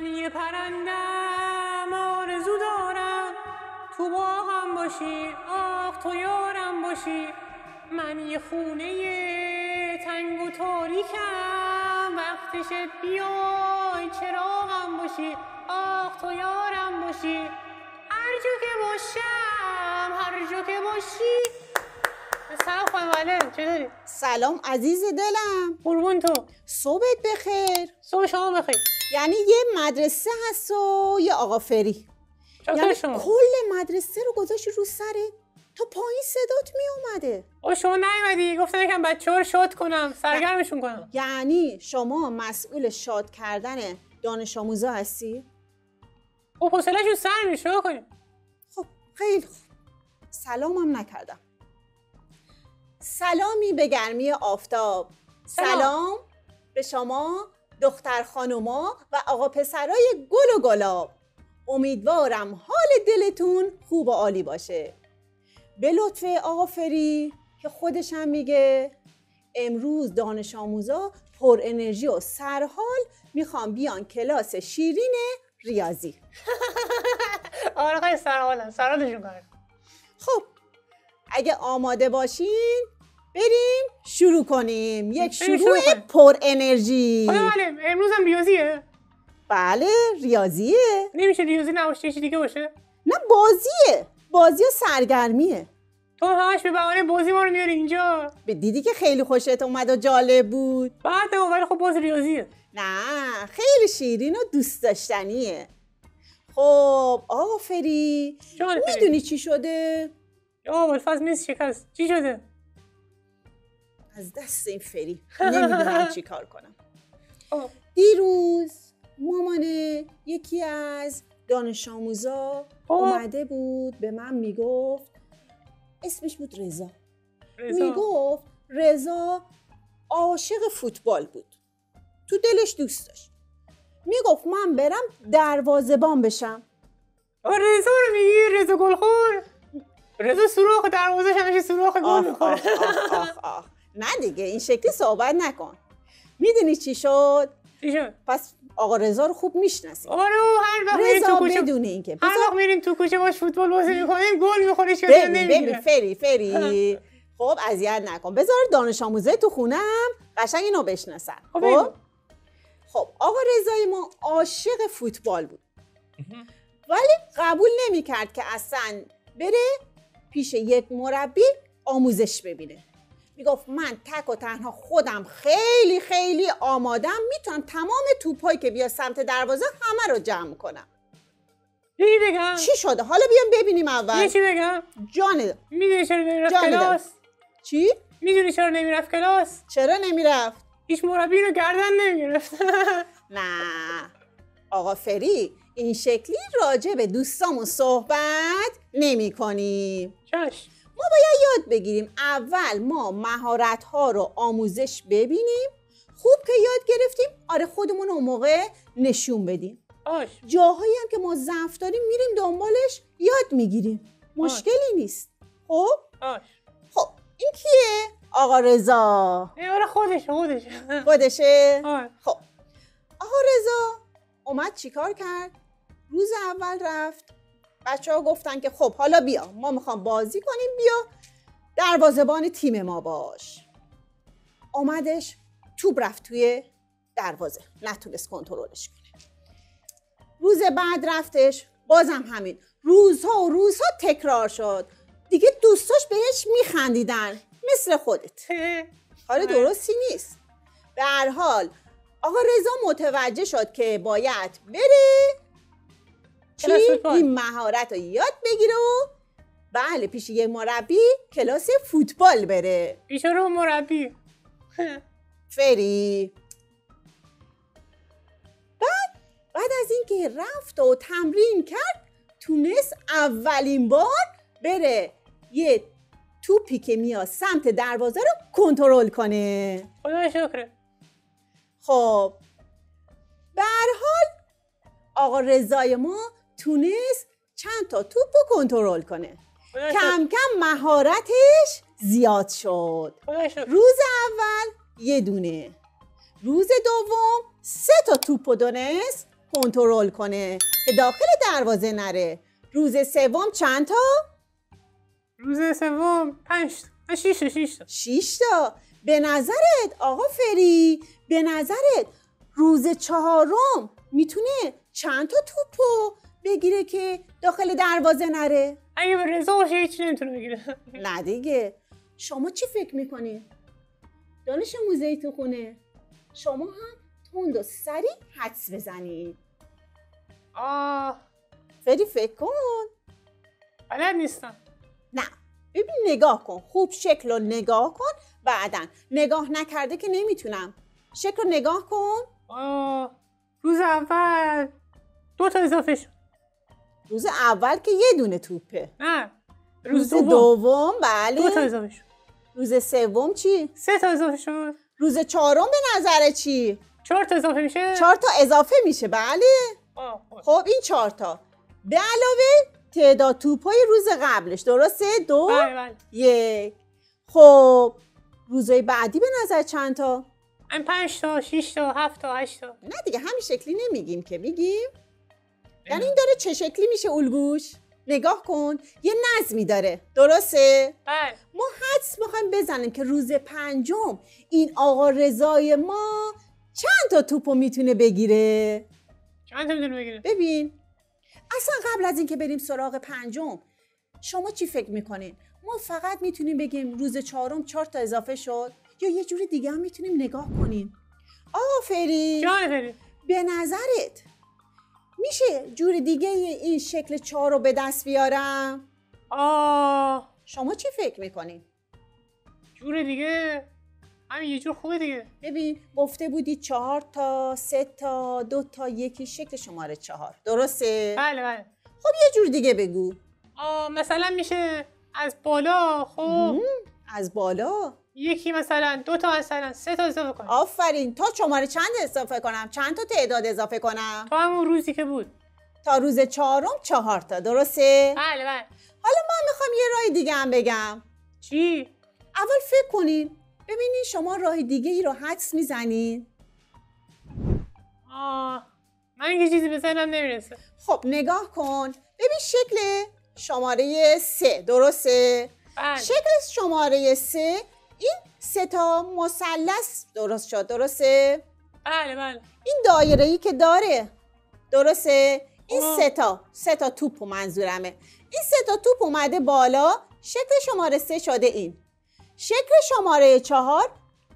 من یه پرندم آرزو دارم تو باغم باشی، آخ تو یارم باشی. من یه خونه تنگ و تاریکم، وقتشه بیای چراغم باشی، آخ تو یارم باشی. هر جا که باشم، هر جا که باشی. سلام خانم معلم، چطوری؟ سلام عزیز دلم. قربون تو. صبحت بخیر. صبح شما بخیر. یعنی یه مدرسه هست و یه آقا فری. یعنی شما کل مدرسه رو گذاشتی رو سرت تا پایین صدات می اومده. شما نیومدی گفتم یکم بچه‌ها رو شاد کنم، سرگرمشون کنم. یعنی شما مسئول شاد کردن دانش آموزا هستی؟ خب حوصله‌شون سر میشه، چیکار کنیم؟ خب خیلی خوب. سلامم نکردم. سلامی به گرمی آفتاب. سلام به شما دختر خانوما و آقا پسرای گل و گلاب. امیدوارم حال دلتون خوب و عالی باشه. به لطف آقا فری که خودش هم میگه امروز دانش آموزا پر انرژی و سرحال میخوام بیان کلاس شیرین ریاضی. آره خیلی سرحالشون کنم. خب اگه آماده باشین بریم شروع کنیم. یک شروع پر انرژی. خانم معلم امروز هم ریاضیه؟ بله ریاضیه. نمیشه ریاضی نباشه یه چیز دیگه باشه؟ نه بازیه. بازی و سرگرمیه. تو همش به بهانه بازی ما رو میاری اینجا. دیدی که خیلی خوشت اومد و جالب بود. بعد ولی خب باز ریاضیه. نه خیلی شیرین و دوست داشتنیه. خب آقا فری میدونی چی شده؟ یا ابوالفضل میز شکست. چی شده؟ از دست این فری نمیدونم چی کار کنم. دیروز مامان یکی از دانش آموزا اومده بود به من میگفت، اسمش بود رضا. میگفت رضا عاشق فوتبال بود، تو دلش دوست داشت. میگفت من برم دروازه‌بان بشم. رضا رو میگی؟ رضا گلخور؟ رضا سوراخ دروازه‌ش همیشه سوراخ گل می‌خوره. نه دیگه این شکلی صحبت نکن. میدونی چی شد؟ چی شد؟ پس آقا رضا رو خوب میشناسی. آره هر وقت میریم تو کوچه بدون اینکه هر وقت میریم تو کوچه باش فوتبال بازی می‌کنیم گل می‌خوره هیچ کسی نمیگیره. فری خب اذیت نکن. بذار دانش آموزای تو خونه هم قشنگ اینو بشناسن. خب آقا رضای ما عاشق فوتبال بود. ولی قبول نمی‌کرد که اصلا بره پیش یک مربی آموزش ببینه. میگفت من تک و تنها خودم خیلی خیلی آمادم، میتونم تمام توپایی که بیا سمت دروازه همه رو جمع کنم. چی بگم؟ چی شده؟ حالا بیام ببینیم اول. چی بگم؟ جانه. میدونی چرا نمیرفت کلاس؟ چی؟ میدونی چرا نمیرفت کلاس؟ چرا نمیرفت؟ هیچ مربی رو گردن نمیگرفت. نه آقا فری این شکلی راجع به دوستامون صحبت نمی کنیم. چشم. ما باید یاد بگیریم اول ما مهارت‌ها رو آموزش ببینیم، خوب که یاد گرفتیم آره خودمون اون موقع نشون بدیم. جاهایی هم که ما ضعف داریم میریم دنبالش یاد میگیریم. مشکلی نیست. خب این کیه؟ آقا رضا. آره خودشه؟ خب آقا رضا اومد چیکار کرد؟ روز اول رفت، بچه‌ها گفتن که خب حالا بیا ما میخوام بازی کنیم، بیا دروازه‌بان تیم ما باش. اومدش توپ رفت توی دروازه، نتونست کنترلش کنه. روز بعد رفتش بازم همین، روزها تکرار شد. دیگه دوستاش بهش میخندیدن مثل خودت. حال درستی نیست. به هر حال آقا رضا متوجه شد که باید بره این مهارت رو یاد بگیره و بله پیش یه مربی کلاس فوتبال بره. پیش رو مربی فری. بعد از اینکه رفت و تمرین کرد تونست اولین بار بره یه توپی که میاد سمت دروازه رو کنترل کنه. خدا شکره. خب به هر حال آقا رضای ما تونست چند تا توپ رو کنترل کنه. کم کم مهارتش زیاد شد. روز اول 1 دونه، روز دوم 3 تا توپ رو دونست کنترل کنه که داخل دروازه نره. روز سوم چند تا؟ روز سوم 5 تا 6 تا 6 تا. به نظرت آقا فری، به نظرت روز چهارم میتونه چند تا توپو بگیره که داخل دروازه نره؟ اگه به رضا باشه هیچ نمیتونه بگیره. نه دیگه. شما چی فکر میکنی؟ دانش موزه‌ای تو خونه، شما هم تند و سریع حدس بزنید. فری فکر کن. بلد نیستم. نه ببین نگاه کن، خوب شکل رو نگاه کن. بعدن نگاه نکرده که نمیتونم. شکل رو نگاه کن. روز اول 2 تا اضافه شد. روز اول که یه دونه توپه. نه روز دوم بله 2 تا اضافه شد. روز سوم چی؟ 3 تا اضافه شد. روز چهارم به نظر چی؟ 4 تا اضافه میشه. 4 تا اضافه میشه بله. خب این 4 تا به علاوه تعداد توپای روز قبلش، درسته؟ 2 بله. 1. خب روزهای بعدی به نظر چند تا؟ 5 تا 6 تا 7 تا 8 تا. نه دیگه همین شکلی نمیگیم که میگیم. یعنی این داره چه شکلی میشه الگوش؟ نگاه کن یه نظمی داره، درسته؟ بله. ما حدس میخوایم بزنیم که روز پنجم این آقا رضای ما چند تا توپو میتونه بگیره؟ چند تا میتونه بگیره؟ ببین اصلا قبل از اینکه بریم سراغ پنجم شما چی فکر میکنین؟ ما فقط میتونیم بگیم روز چهارم 4 تا اضافه شد یا یه جور دیگه هم میتونیم نگاه کنیم؟ آقا فری جان فری، به نظرت میشه جور دیگه این شکل 4 رو به دست بیارم؟ شما چی فکر میکنین؟ جور دیگه همین یه جور خوبه دیگه. ببین گفته بودی 4 تا 3 تا 2 تا 1 شکل شماره 4، درسته؟ بله. خب یه جور دیگه بگو. مثلا میشه از بالا. خب از بالا یکی مثلا 2 تا مثلا 3 تا اضافه کنم. آفرین. تا شماره چند اضافه کنم؟ چند تا تعداد اضافه کنم؟ تا همون روزی که بود. تا روز چهارم 4 تا، درسته؟ بله. حالا من میخوام یه راه دیگه هم بگم. چی؟ اول فکر کنین ببینین شما راه دیگه ای رو حدس میزنین. من یه چیزی بزنم نمیرسه. خب نگاه کن ببین شکل شماره 3، درسته؟ بله. شکل شماره 3 این 3 تا مثلث درست شد، درسته؟ بله. این دایره‌ای که داره، درسته؟ این 3 تا توپ منظورمه. این 3 تا توپ اومده بالا، شکل شماره 3 شده این. شکل شماره 4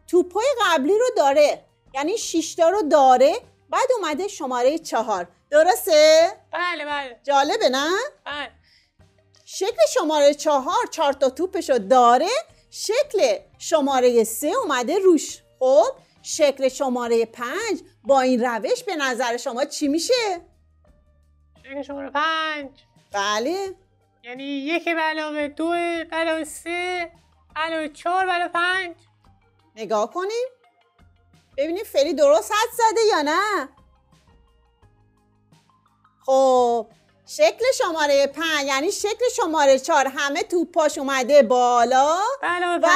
توپای قبلی رو داره، یعنی 6 تا رو داره، بعد اومده شماره 4، درسته؟ بله. جالبه نه؟ بله. شکل شماره 4 تا توپشو داره، شکل شماره 3 اومده روش. خب شکل شماره 5 با این روش به نظر شما چی میشه؟ شکل شماره 5 بله. یعنی 1 به علاوه 2 به علاوه 3 علاوه 4 به علاوه 5. نگاه کنیم ببینیم فری درست حدس زده یا نه. خب شکل شماره 5 یعنی شکل شماره 4 همه توپاش اومده بالا و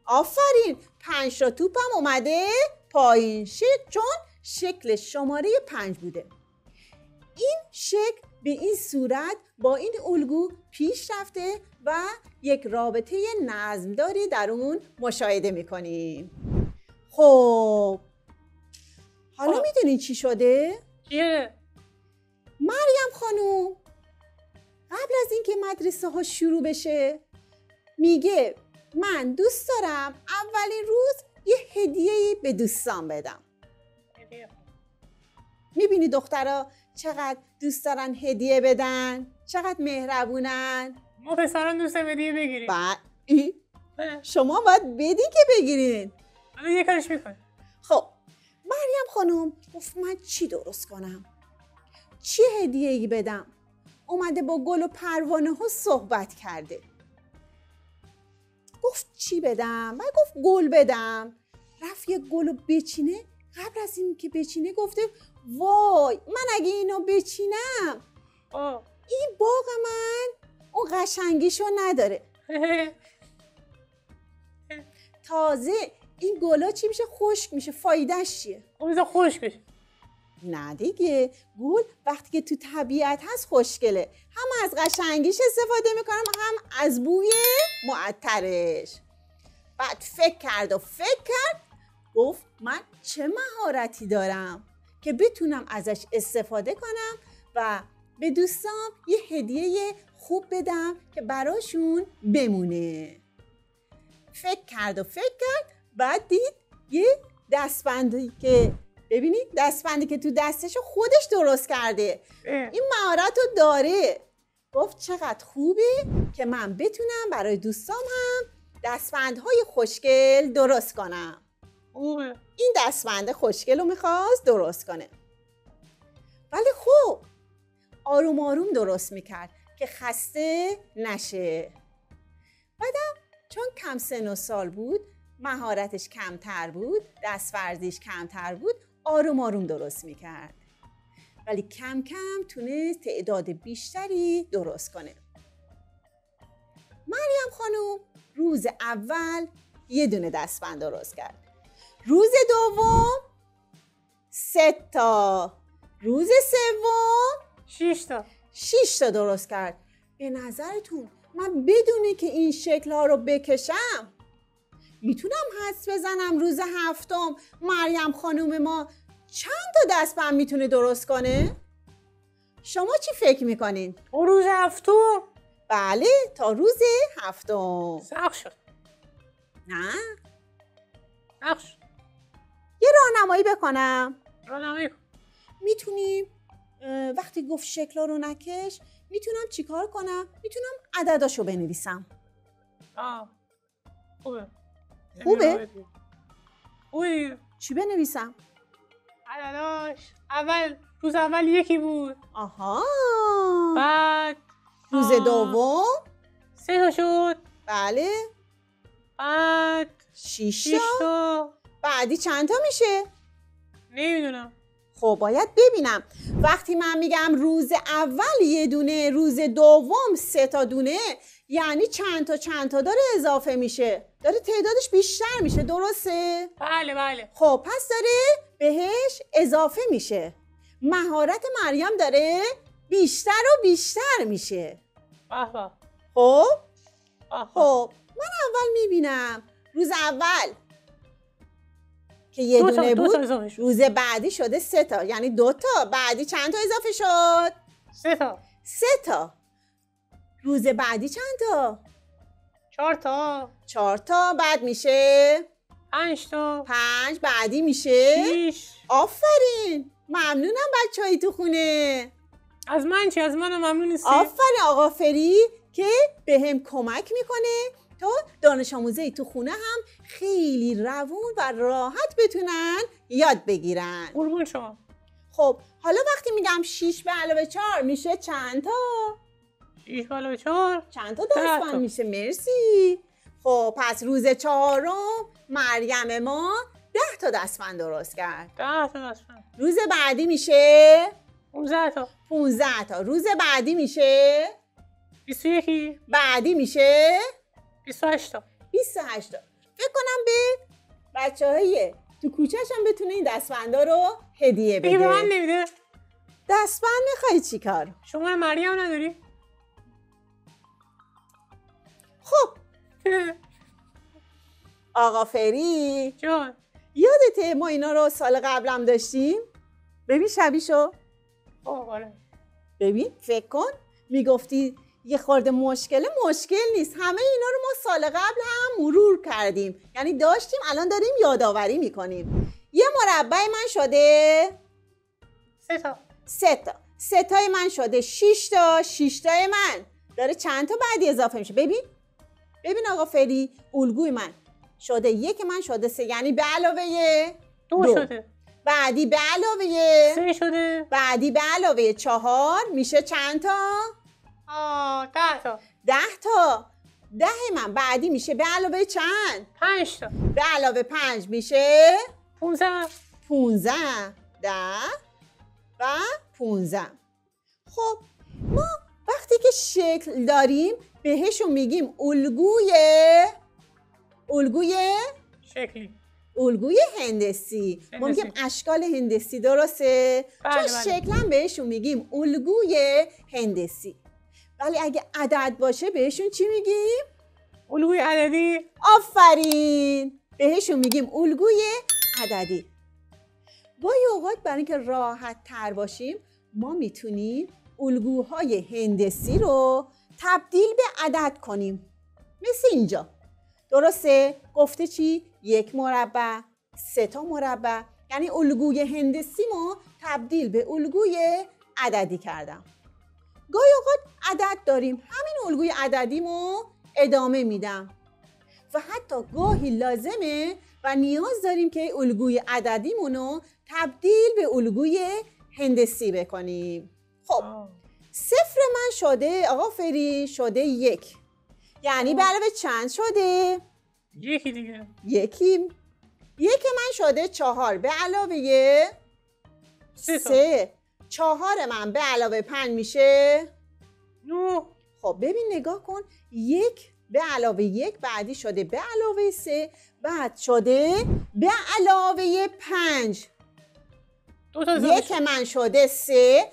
آفرین 5 تا توپ هم اومده پایین، چون شکل شماره 5 بوده. این شکل به این صورت با این الگو پیش رفته و یک رابطه نظمداری در اون مشاهده میکنیم. خب حالا میدونین چی شده؟ چیه؟ مریم خانوم قبل از اینکه مدرسه ها شروع بشه میگه من دوست دارم اولین روز یه هدیه‌ای به دوستان بدم. میبینی دخترها چقدر دوست دارن هدیه بدن، چقدر مهربونن. ما پسران دوست هدیه بگیریم. شما باید بدی که بگیرین. حالا یه کارش میکنه. خب مریم خانم گفت من چی درست کنم، چی هدیه‌ای بدم؟ اومده با گل و پروانه ها صحبت کرده. گفت چی بدم؟ من گفت گل بدم. رفت یه گل رو بچینه. قبل از این که بچینه گفته وای من اگه اینو بچینم این باغ من اون قشنگیشو نداره. تازه این گلا چی میشه؟ خشک میشه. فایدهش چیه؟ اون خشک بشه. نه دیگه، گل وقتی که تو طبیعت هست خوشگله. هم از قشنگیش استفاده میکنم هم از بوی معطرش. بعد فکر کرد گفت من چه مهارتی دارم که بتونم ازش استفاده کنم و به دوستام یه هدیه خوب بدم که براشون بمونه. فکر کرد بعد دید یه دستبندی که ببینید دستبندی که تو دستشو خودش درست کرده. این مهارت رو داره. گفت چقدر خوبه که من بتونم برای دوستام هم دستبندهای خوشگل درست کنم. این دستبند خوشگل رو میخواست درست کنه، ولی خب آروم آروم درست میکرد که خسته نشه. بعدم چون کم سن و سال بود، مهارتش کمتر بود، دستورزیش کمتر بود، آروم آروم درست میکرد، ولی کم کم تونست تعداد بیشتری درست کنه. مریم خانم روز اول یه دونه دستبند درست کرد، روز دوم 3 تا، روز سوم 6 تا درست کرد. به نظرتون من بدونه که این شکل‌ها رو بکشم میتونم حدس بزنم روز هفتم مریم خانم ما چند تا دستبند میتونه درست کنه؟ شما چی فکر میکنین؟ روز هفتم؟ بله، تا روز هفتم. سخت شد. نه؟ سخت شد. یه راهنمایی بکنم؟ راهنمایی کن. میتونیم وقتی گفت شکل‌ها رو نکش، میتونم چیکار کنم؟ میتونم عدداشو بنویسم. خوبه؟ خوبه؟ چی بنویسم؟ عدداش روز اول 1 بود. آها. بعد روز دوم 3 تا شد. بله. بعد 6 تا. بعدی چند تا میشه؟ نمیدونم. خب باید ببینم. وقتی من میگم روز اول 1 دونه، روز دوم 3 تا دونه، یعنی چند تا داره اضافه میشه، داره تعدادش بیشتر میشه، درسته؟ بله. خب پس داره بهش اضافه میشه. مهارت مریم داره بیشتر و بیشتر میشه. خب من اول میبینم روز اول که 1 دونه بود، روز بعدی شده 3 تا، یعنی 2 تا. بعدی چند تا اضافه شد؟ 3 تا. روز بعدی چند تا؟ 4 تا. بعد میشه 5 تا. 5. بعدی میشه 6. آفرین، ممنونم بچه‌های تو خونه. از من چی؟ از منم ممنون نیستی؟ آفرین آقا فری که به هم کمک میکنه تا دانش آموزای تو خونه هم خیلی روون و راحت بتونن یاد بگیرن. قربون شما. خب حالا وقتی میگم 6 به علاوه 4 میشه چند تا؟ 6 به علاوه 4 چند تا دستبند میشه؟ مرسی. خب پس روز 4 مریم ما 10 تا دستبند درست کرد. 10 تا دستبند. روز بعدی میشه 15 تا. 15 تا. روز بعدی میشه 21. بعدی میشه 28 تا. 28 تا. فکر کنم به بچه‌های تو کوچه‌ش هم بتونه این دستبندا رو هدیه بده. به من نمیده. دستبند میخوای چی کار؟ شما مریم نداری؟ خب آقا فری جان، یادته ما اینا رو سال قبلم داشتیم؟ ببین شبیشو. ببین فکر کن میگفتی یه خورده مشکل نیست، همه اینا رو ما سال قبل هم مرور کردیم، یعنی داشتیم، الان داریم یادآوری میکنیم. یه مربع من شده 3 تا. 3 تا. 3 تای من شده 6 تا. 6 تای من داره چند تا بعدی اضافه میشه؟ ببین آقا فری، الگوی من شده 1، من شده 3، یعنی به علاوه 2 شده. بعدی به علاوه 3 شده. بعدی به علاوه 4 میشه چند تا؟ 10 تا. 10 تا. 10 من بعدی میشه به علاوه چند؟ 5 تا. به علاوه 5 میشه 15. 15. 10 و 15. خب ما وقتی که شکل داریم بهشون میگیم الگوی شکلی. الگوی هندسی. ما میگیم اشکال هندسی، درسته؟ چون شکلا بهشون میگیم الگوی هندسی. ولی اگه عدد باشه بهشون چی میگیم؟ الگوی عددی. آفرین، بهشون میگیم الگوی عددی. گاهی اوقات برای اینکه راحت تر باشیم ما میتونیم الگوهای هندسی رو تبدیل به عدد کنیم. مثل اینجا، درسته؟ گفته چی؟ 1 مربع، 3 تا مربع. یعنی الگوی هندسی ما تبدیل به الگوی عددی کردم. گاهی اوقات عدد داریم، همین الگوی عددیمو ادامه میدم. و حتی گاهی لازمه و نیاز داریم که الگوی عددیمونو تبدیل به الگوی هندسی بکنیم. خب 0 من شده آقا فری شده 1. یعنی به علاوه چند شده؟ 1 دیگه. 1 من شده 4 به علاوه 3. 4 من به علاوه 5 میشه 9. خب ببین نگاه کن، 1 به علاوه 1 بعدی شده به علاوه 3 بعد شده به علاوه 5. 1 من شده 3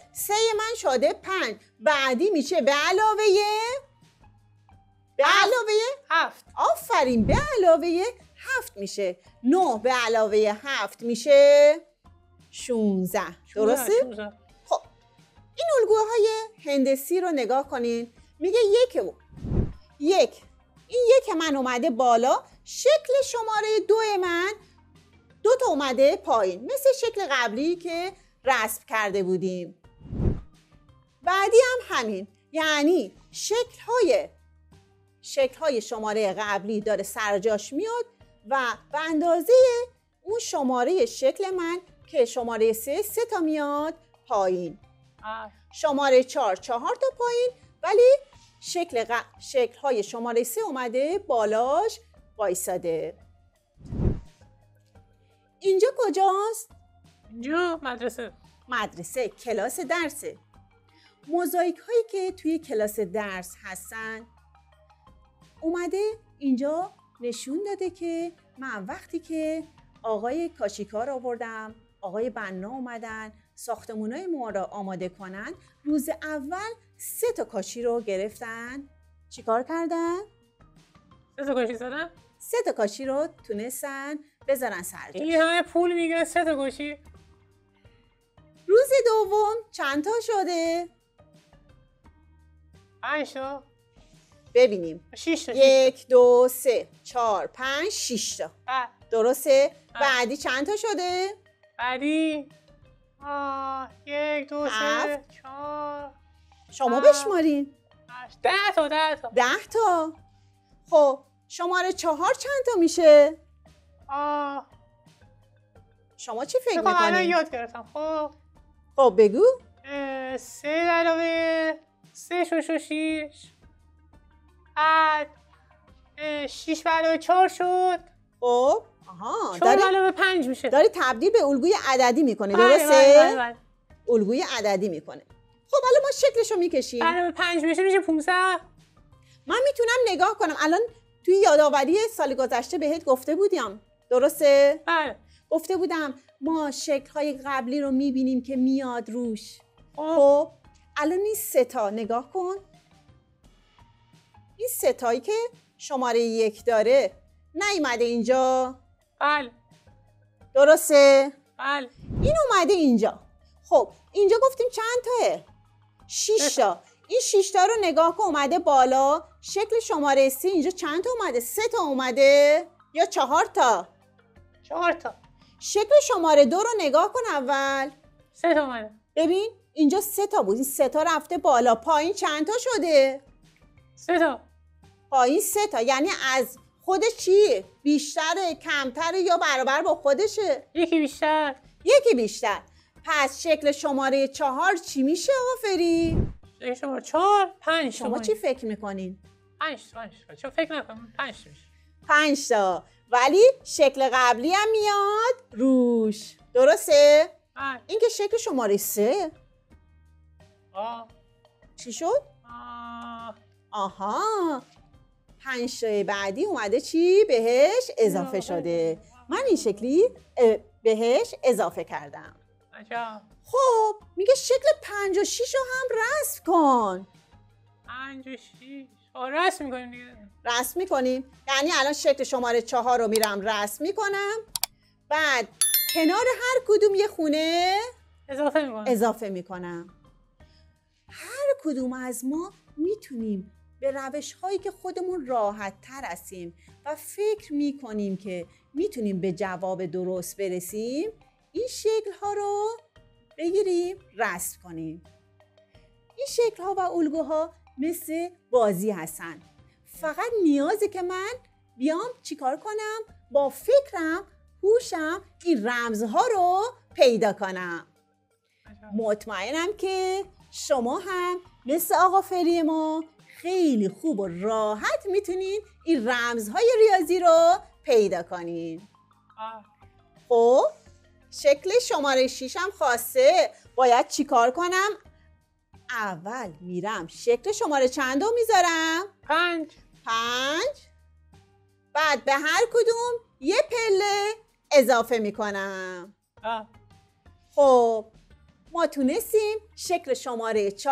من شده 5 بعدی میشه به علاوه 7. آفرین، به علاوه 7 میشه. 9 به علاوه 7 میشه 16. درسته؟ خب این الگوهای هندسی رو نگاه کنین. میگه 1 این 1 من اومده بالا، شکل شماره 2 من 2 تا اومده پایین، مثل شکل قبلی که رسم کرده بودیم. بعدی هم همین، یعنی شکل‌های شماره قبلی داره سرجاش میاد و به اندازه اون شماره شکل من که شماره 3 تا میاد پایین. شماره 4 تا پایین، ولی شکل‌های شماره 3 اومده بالاش وایساده. اینجا کجاست؟ اینجا مدرسه، کلاس درسه. موزاییک هایی که توی کلاس درس هستن اومده اینجا نشون داده که من وقتی که آقای کاشیکار آوردم، آقای بنا اومدن ساختمونای ما را آماده کنن، روز اول 3 تا کاشی رو گرفتن. چیکار کردن؟ 3 تا کاشی زدن؟ 3 تا کاشی رو تونستن بذارن سرجاش. این همه پول میگیره 3 تا کاشی؟ روز دوم چند تا شده؟ 5 تا. ببینیم. 6 تا. 1 2 3 4 5 6 تا. درسته؟ بعدی چند تا شده؟ بعدی 1 2 3 4. شما بشمارین. 10 تا. 10 تا. خب شماره 4 چند تا میشه؟ شما چی فکر میکنین؟ الان یاد گرفتم. خب بگو. 3 علاوه 3 شد 6. بعد 6 علاوه 4 شد. خب 4 علاوه 5 میشه. داری تبدیل به الگوی عددی میکنه، درسته؟ بله. الگوی عددی میکنه. خب حالا ما شکلشو میکشیم. علاوه 5 میشه 500. من میتونم نگاه کنم. الان توی یادآوری سال گذشته بهت گفته بودم، درسته؟ بله. گفته بودم ما شکل‌های قبلی رو میبینیم که میاد روش. خب الان این 3 تا نگاه کن. این 3 تایی که شماره 1 داره نیومده اینجا؟ بله. درسته؟ بله. این اومده اینجا. خب اینجا گفتیم چند تاه؟ 6 تا. این 6 تا رو نگاه کن اومده بالا. شکل شماره 3 اینجا چند تا اومده؟ 3 تا اومده یا 4 تا؟ 4 تا. شکل شماره 2 رو نگاه کن اول. 3 تا اومده. ببین اینجا 3 تا بود، این 3 تا رفته بالا. پایین چند تا شده؟ 3 تا. پایین 3 تا، یعنی از خودش چیه؟ بیشتره، کمتره یا برابر با خودشه؟ یکی بیشتر. پس شکل شماره 4 چی میشه آفری؟ شکل شماره 4 5. شما چی فکر میکنین؟ 5. چون فکر نکنم 5 میشه. 5 تا. ولی شکل قبلی هم میاد روش. درسته؟ این که شکل شماره 3. چی شد؟ آها 5 تای بعدی اومده چی بهش اضافه شده. من این شکلی بهش اضافه کردم. عجب. خب میگه شکل 5 و 6 رو هم رسم کن. 5 و 6 رسم میکنیم دیگه. رسم میکنیم، یعنی الان شکل شماره 4 رو میرم رسم میکنم، بعد کنار هر کدوم یه خونه اضافه میکنم. هر کدوم از ما میتونیم به روش هایی که خودمون راحت تر هستیم و فکر میکنیم که میتونیم به جواب درست برسیم، این شکل ها رو بگیریم رسم کنیم. این شکل ها و الگوها مثل بازی هستن. فقط نیازه که من بیام چیکار کنم؟ با فکرم، هوشم این رمزها رو پیدا کنم. مطمئنم که شما هم مثل آقا فری ما خیلی خوب و راحت میتونین این رمزهای ریاضی رو پیدا کنین. خب شکل شماره 6 هم خواسته باید چیکار کنم؟ اول میرم شکل شماره چندو میذارم؟ 5. بعد به هر کدوم یه پله اضافه میکنم. خب ما تونستیم شکل شماره 4،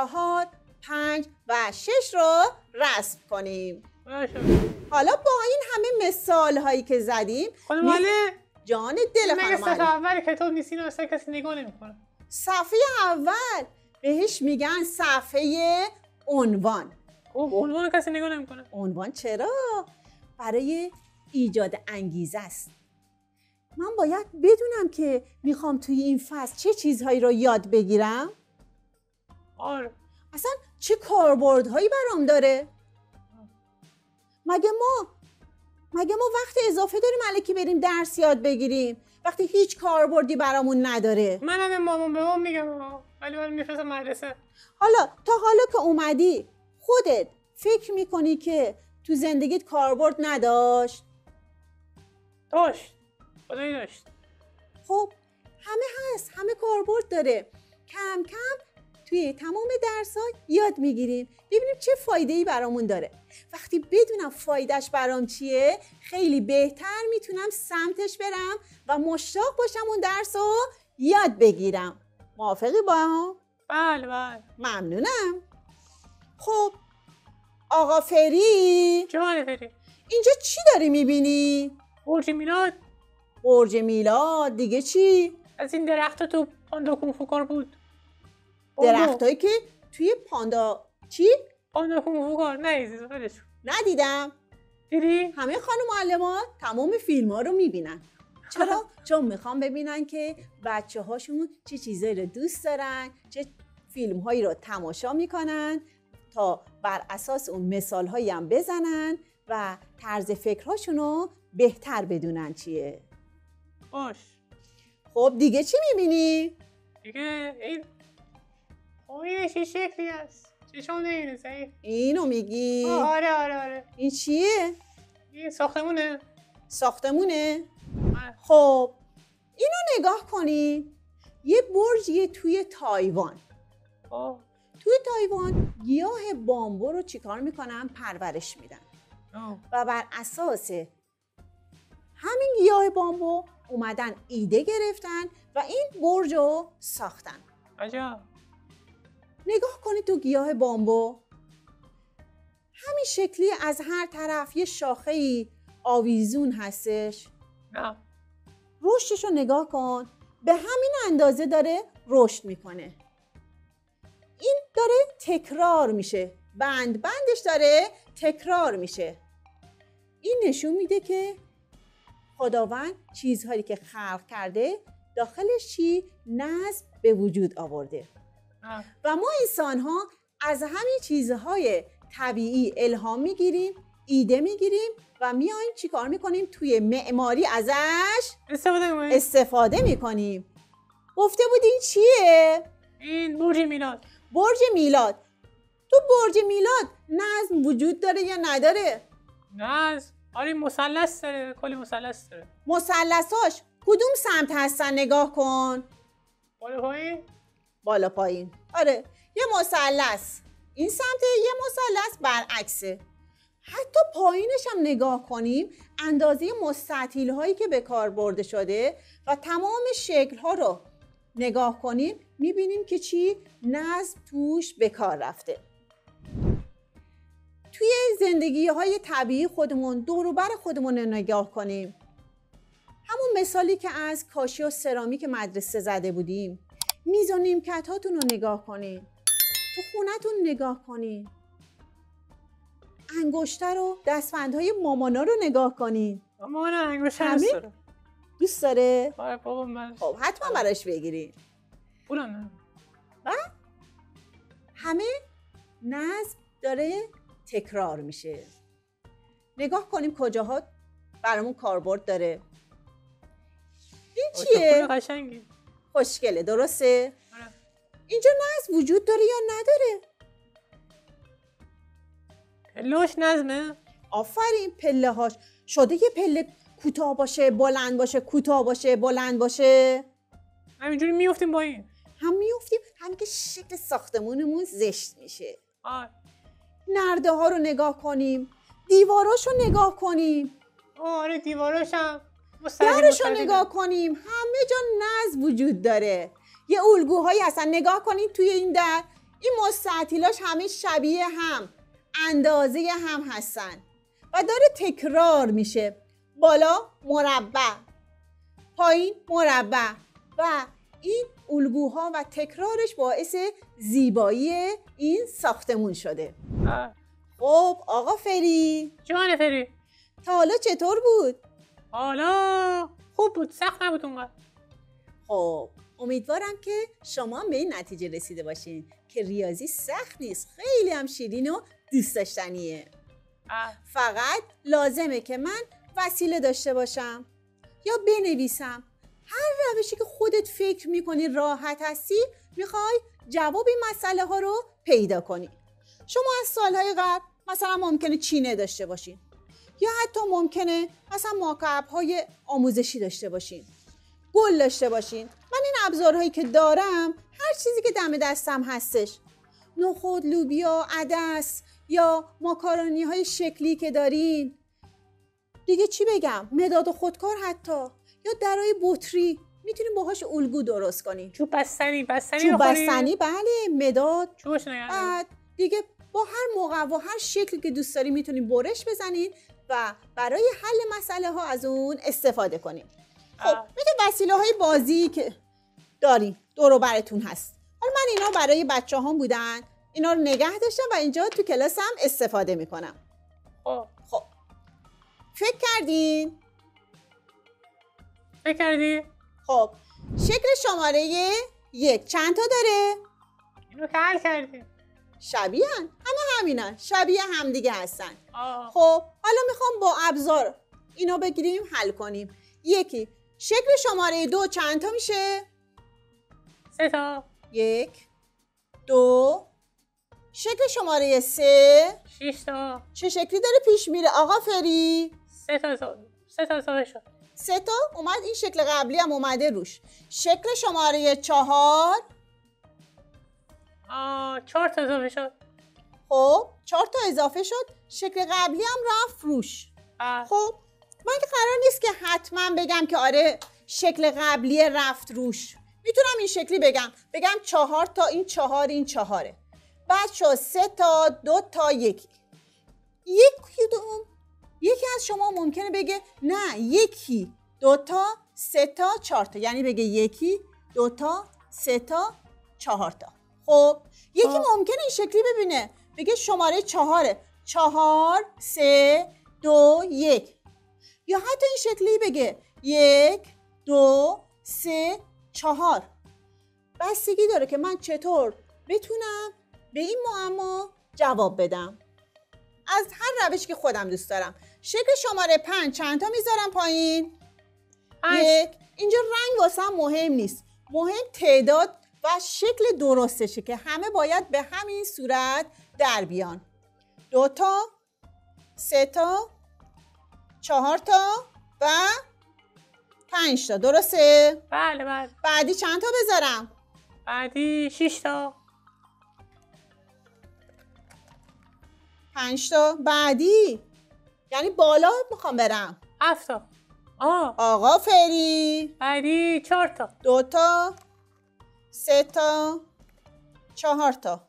5 و 6 رو رسم کنیم. حالا با این همه مثال هایی که زدیم جان دل خانم مگه صفحه اول کتاب نیستین و کسی نگاه نمیکنه؟ صفحه اول بهش میگن صفحه عنوان. عنوان کسی نگاه نمیکنه؟ عنوان چرا؟ برای ایجاد انگیزه است. من باید بدونم که میخوام توی این فصل چه چیزهایی رو یاد بگیرم. اصلا چه کاربردهایی برام داره. مگه ما وقت اضافه داریم الکی بریم درس یاد بگیریم وقتی هیچ کاربردی برامون نداره؟ منم به مامان میگم ولی من میفرستم مدرسه. حالا که اومدی خودت فکر میکنی که تو زندگیت کاربرد نداشت؟ خدایی داشت. خب همه هست، همه کاربرد داره. کم کم توی تمام درس‌ها یاد میگیریم ببینیم چه فایده‌ای برامون داره. وقتی بدونم فایدهش برام چیه خیلی بهتر میتونم سمتش برم و مشتاق باشم اون درس رو یاد بگیرم. موافقی با هم؟ بله. ممنونم. خب آقا فری، جان فری، اینجا چی داری میبینی؟ برج میلاد. دیگه چی؟ از این درخت تو پاندا کونفوکار بود. درختایی که توی پاندا چی؟ پاندا کونفوکار. ندیدم. دیدی؟ همه خانم معلمان تمام فیلم ها رو میبینن. چرا؟ چون میخوام ببینن که بچه هاشون چه چیزایی رو دوست دارن، چه فیلم هایی رو تماشا میکنن تا بر اساس اون مثال هایی هم بزنن و طرز فکرهاشون رو بهتر بدونن چیه. خب دیگه چی میبینی؟ دیگه این چه شکلی هست؟ چشم نمیبینه ضعیف. اینو میگی؟ آره. این چیه؟ این ساختمونه؟ خب اینو نگاه کنی. یه برجیه توی تایوان. توی تایوان گیاه بامبو رو چیکار میکنن؟ پرورش میدن. و بر اساس همین گیاه بامبو اومدن ایده گرفتن و این برج رو ساختن. عجب. نگاه کنید تو گیاه بامبو همین شکلی از هر طرف یه شاخه‌ای آویزون هستش. نه. رشدش رو نگاه کن، به همین اندازه داره رشد میکنه. این داره تکرار میشه، بندش داره تکرار میشه. این نشون میده که خداوند چیزهایی که خلق کرده داخلش چی؟ نظم به وجود آورده. و ما انسان ها از همین چیزهای طبیعی الهام میگیریم، ایده میگیریم و میایم چی کار میکنیم؟ توی معماری ازش استفاده میکنیم. گفته بودین چیه؟ این برج میلاد. برج میلاد. تو برج میلاد نظم وجود داره یا نداره؟ نظم؟ آره مثلث داره، کلی مثلث داره. مثلثاش کدوم سمت هستن؟ نگاه کن. بالا پایین؟ بالا پایین. آره یه مثلث این سمت، یه مثلث برعکسه. حتی پایینش هم نگاه کنیم، اندازه مستطیل هایی که به کار برده شده و تمام شکل ها رو نگاه کنیم، میبینیم که چی؟ نظم توش به کار رفته. توی زندگی های طبیعی خودمون، دور و بر خودمون رو نگاه کنیم. همون مثالی که از کاشی و سرامیک مدرسه زده بودیم، میز و نیمکت هاتون رو نگاه کنین، تو خونتون نگاه کنین، انگشتر و دستبندهای مامانا رو نگاه کنین. مامان انگشتر دوست داره. دوست داره؟ بابا من. خب حتما براش بگیرین. پولم و همه نظم داره تکرار میشه. نگاه کنیم کجاها برامون کاربرد داره. این چیه؟ قشنگی. خوشگله، درسته؟ اینجا نظم وجود داره یا نداره؟ پله‌هاش نظمه؟ آفرین، پله هاش. شده یه پله کوتاه باشه، بلند باشه، کوتاه باشه، بلند باشه. همینجوری میافتیم با این. هم میافتیم، هم که شکل ساختمونمون زشت میشه. نرده ها رو نگاه کنیم، دیواراش رو نگاه کنیم. آره دیواراش هم. درش رو نگاه کنیم، همه جا نظم وجود داره. یه الگوهایی هستن، نگاه کنید توی این در، این مستطیلاش همه شبیه هم، اندازه هم هستن و داره تکرار میشه. بالا مربع، پایین مربع و این الگوها و تکرارش باعث زیبایی این ساختمون شده. خب آقا فری. جان فری. تا حالا چطور بود؟ حالا خوب بود، سخت نبود اونقدر. خب امیدوارم که شما به این نتیجه رسیده باشین که ریاضی سخت نیست، خیلی هم شیرین و دوست داشتنیه. فقط لازمه که من وسیله داشته باشم یا بنویسم. هر روشی که خودت فکر میکنی راحت هستی، میخوای جواب این مسئله ها رو پیدا کنی. شما از سالهای قبل مثلا ممکنه چینه داشته باشین یا حتی ممکنه مثلا ماکعب های آموزشی داشته باشین، گل داشته باشین. من این ابزارهایی که دارم، هر چیزی که دم دستم هستش، نخود، لوبیا، عدس یا ماکارونی های شکلی که دارین، دیگه چی بگم، مداد و خودکار حتی، یا درای بطری میتونیم باهاش الگو درست کنیم. چوب بستنی بله، مداد. بعد دیگه با هر موقع و هر شکلی که دوست داری میتونیم برش بزنین و برای حل مسئله ها از اون استفاده کنیم. خب میگه وسیله های بازی که داری دور و براتون هست. حالا من اینا برای بچه هم بودن، اینا رو نگه داشتم و اینجا تو کلاس هم استفاده میکنم. خب فکر کردین؟ خب شکل شماره 1 چند تا داره؟ اینو که حل کردیم. شبیهن، همینن، شبیه همدیگه هستن. خب حالا میخوام با ابزار اینا بگیریم حل کنیم. یکی شکل شماره 2 چند تا میشه؟ 3 تا. 1 2. شکل شماره 3 6 تا. چه شکلی داره پیش میره آقا فری؟ 3 تا اضافه شد. 3 تا اومد، این شکل قبلی هم اومده روش. شکل شماره 4 4 تا اضافه شد. خب 4 تا اضافه شد، شکل قبلی هم رفت روش. خب من که قرار نیست که حتما بگم که آره شکل قبلی رفت روش، میتونم این شکلی بگم 4 تا، این 4 این 4، بعد شد 3 تا 2 تا 1. یکی از شما ممکنه بگه نه 1 2 تا 3 تا 4 تا، یعنی بگه 1 2 تا 3 تا 4 تا. خب یکی ممکنه این شکلی ببینه، بگه شماره 4 4 3 2 1، یا حتی این شکلی بگه 1 2 3 4. بستگی داره که من چطور بتونم به این معما جواب بدم از هر روشی که خودم دوست دارم. شکل شماره 5 چند تا میذارم پایین؟ 1. اینجا رنگ واسم مهم نیست، مهم تعداد و شکل درستشه که همه باید به همین صورت در بیان. 2 تا 3 تا 4 تا و 5 تا، درسته؟ بله. بعدی چند تا بذارم؟ بعدی 6 تا. 5 تا. بعدی یعنی بالا میخوام برم. 7 تا. آقا فری. بعدی 4 تا. 2 تا. 3 تا. 4 تا.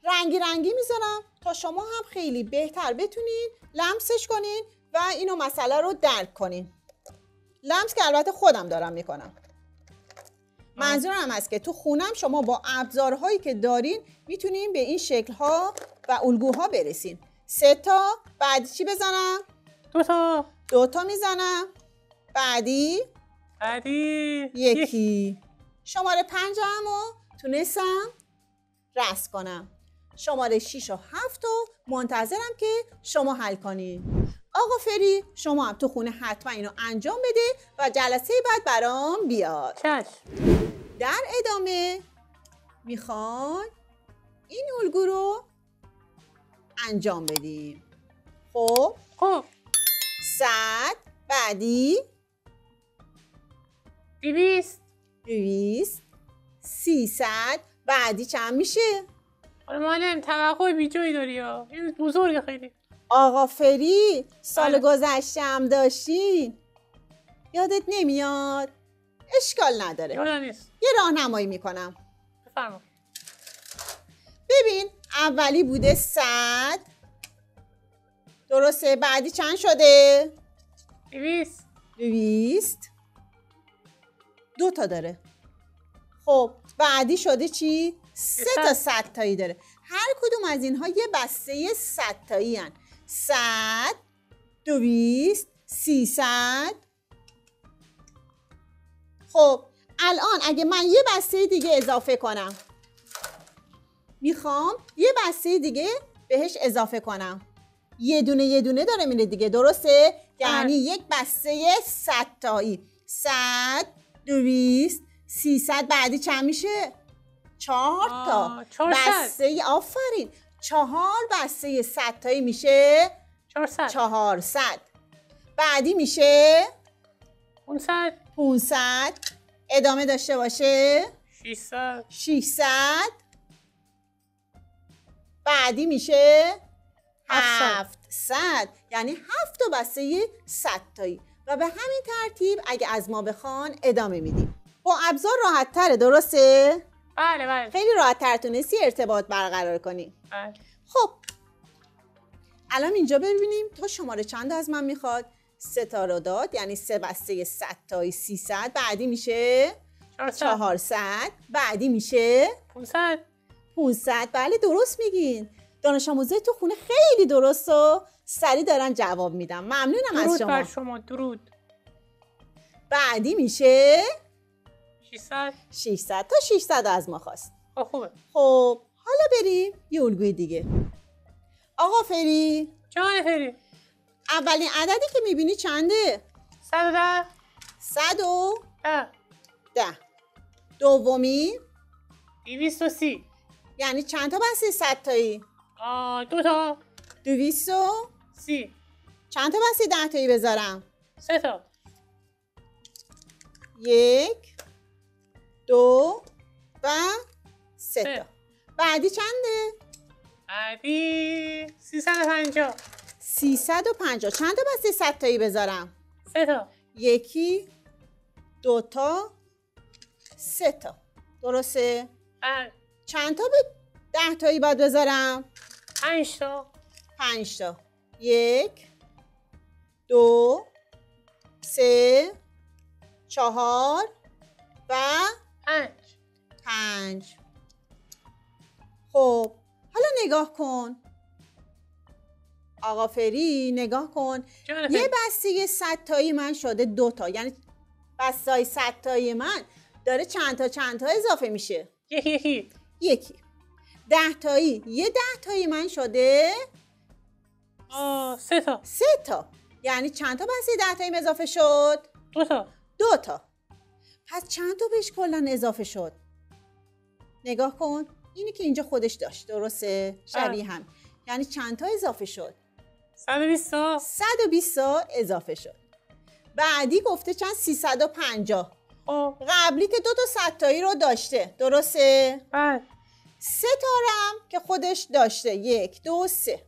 رنگی رنگی میذارم تا شما هم خیلی بهتر بتونین لمسش کنین و اینو مسئله رو درک کنین. لمس که البته خودم دارم میکنم. منظورم هست که تو خونم شما با ابزارهایی که دارین میتونین به این شکل‌ها و الگوها برسین. 3 تا. بعدی چی بزنم؟ 2 تا. 2 تا میزنم. بعدی 1. شماره 5 رو تونستم رسم کنم. شماره 6 و 7 رو منتظرم که شما حل کنید. آقا فری شما هم تو خونه حتما اینو انجام بده و جلسه بعد برام بیاد. چشم. در ادامه میخوان این الگو رو انجام بدیم. خب 100. بعدی 200. 300. بعدی چند میشه؟ معلم توقع بیجایی داری ها. این بزرگه خیلی. آقا فری سال گذشته هم داشتین؟ یادت نمیاد؟ اشکال نداره. یادم نیست. یه راهنمایی میکنم. بفرما. ببین اولی بوده 100. درسته. بعدی چند شده؟ 200. 2 تا داره. خب بعدی شده چی؟ 3 تا 100 تایی داره. هر کدوم از اینها یه بسته 100 تایی هن. 100 200 300. خب الان اگه من یه بسته دیگه اضافه کنم، میخوام یه بسته دیگه بهش اضافه کنم. یه دونه داره میره دیگه. درسته؟ یعنی یک بسته 100 تایی. 100 200 300. بعدی چند میشه؟ 4 تا. 400. بسته آفرین. 4 بسته 100 تایی میشه 400. بعدی میشه 500. ادامه داشته باشه 600. بعدی میشه 700. یعنی 7 تا بسته 100 تایی. و به همین ترتیب اگه از ما بخوان ادامه میدیم. با ابزار راحت تره. درسته؟ بله. خیلی راحت تر تونستی ارتباط برقرار کنی. بله. خب الان اینجا ببینیم تا شماره چند از من میخواد. 3 تا رو داد، یعنی 3 بسته 100 تایی 300. بعدی میشه 400. بعدی میشه 500. بله درست میگین. دانش آموزای تو خونه خیلی درست و سریع دارن جواب میدم. ممنونم از شما. درود بر شما. درود. بعدی میشه 600 تا 600 از ما خواست. خوبه. خب حالا بریم یه الگوی دیگه. آقا فری. جان فری. اولین عددی که میبینی چنده؟ 110. 110. دومی 230. یعنی چند تا بسته 100 تایی؟ 2 تا. 230. چند تا بسته 10 تایی بذارم؟ 3 تا. 1 2 و 3 تا. بعدی چنده؟ بعدی 350. 350. چند تا بسته 100 تایی بذارم؟ 3 تا. 1 2 تا 3 تا. درسته؟ بله. چند تا به 10 تایی باید بذارم؟ 5 تا. 5 تا. 1 2 3 4 و 5. خب حالا نگاه کن آقا فری، نگاه کن. یه بسته 100 تایی من شده 2 تا. یعنی بسته 100 تایی من داره چند تا اضافه میشه؟ یکی. 10 تایی. یه 10 تایی من شده 3 تا. 3 تا. یعنی چند تا بسته 10 تایی اضافه شد؟ 2 تا. 2 تا. پس چند تا بهش کلا اضافه شد؟ نگاه کن. اینی که اینجا خودش داشت. درسته؟ شبیه هم. یعنی چند تا اضافه شد؟ 120 تا. 120 تا اضافه شد. بعدی گفته چند؟ 350. قبلی که 2 تا 100 تایی رو داشته. درسته؟ بله. 3 تا هم که خودش داشته. 1 2 3.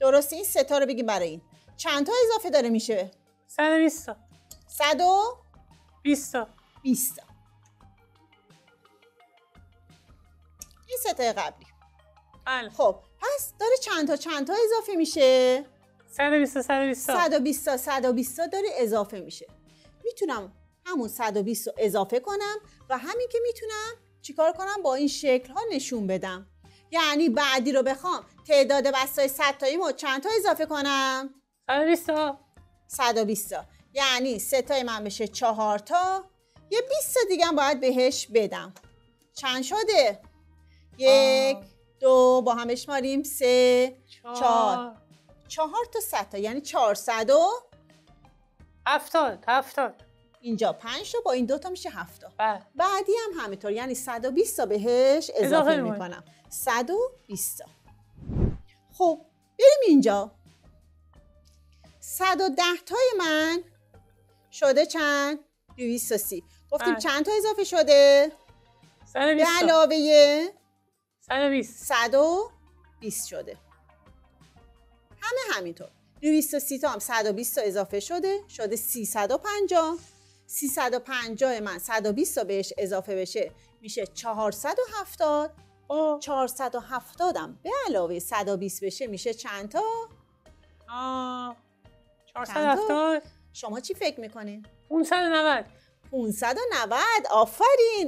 درسته؟ این 3 تا رو بگیم برای این. چند تا اضافه داره میشه؟ 120 تا. 120 تا. 20 تا. این 3 تا قبلی. بله. خب پس داره چند تا اضافه میشه؟ 120 تا 120 تا. 120 تا داره اضافه میشه. میتونم همون 120 رو اضافه کنم و همین که میتونم چیکار کنم با این شکل ها نشون بدم. یعنی بعدی رو بخوام تعداد بستای 100 تاییمو چند تا اضافه کنم؟ 120 تا. 120 تا. یعنی 3 تای من بشه 4 تا. یه 20 تا دیگه هم باید بهش بدم. چند شده؟ 1 2 با هم بشماریم 3 4 تا 100 تا یعنی 470. اینجا 5 تا با این 2 تا میشه 7 تا. بعدی هم همینطور یعنی 120 تا بهش اضافه میکنم. 120 تا. خب بریم اینجا. 110 تای من شده چند؟ 230. گفتیم چند تا اضافه شده؟ 120 به علاوه 120 شده. همینطور. 230 تا هم 120 تا اضافه شده 350. 350 من 120 تا بهش اضافه بشه میشه 470. 470 هم به علاوه 120 بشه میشه چند تا؟ 470. شما چی فکر میکنین؟ 590. 590.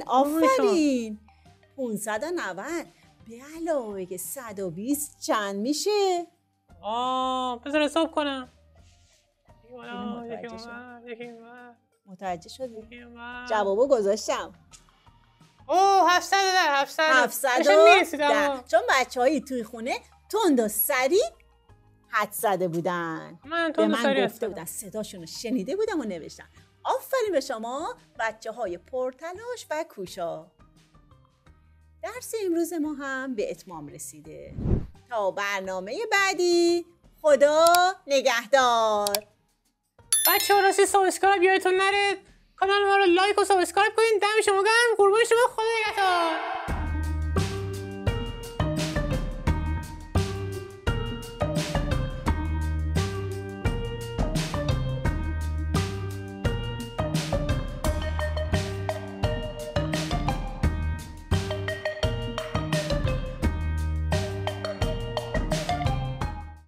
آفرین 590 به علاوه 120 چند میشه؟ بذار حساب کنم. متوجه شدی؟ جوابو گذاشتم. 710. چون بچه‌هایی توی خونه تند و سریع حد زده بودن. به من گفته بودن، صداشون رو شنیده بودم و نوشتم. آفرین به شما بچه‌های پرتلاش و کوشا. درس امروز ما هم به اتمام رسیده. تا برنامه بعدی خدا نگهدار. بچه‌ها راستی سابسکرایب یادتون نره. کانال ما رو لایک و سابسکرایب کنین. دم شما گرم. قربون شما. خدا نگهدار.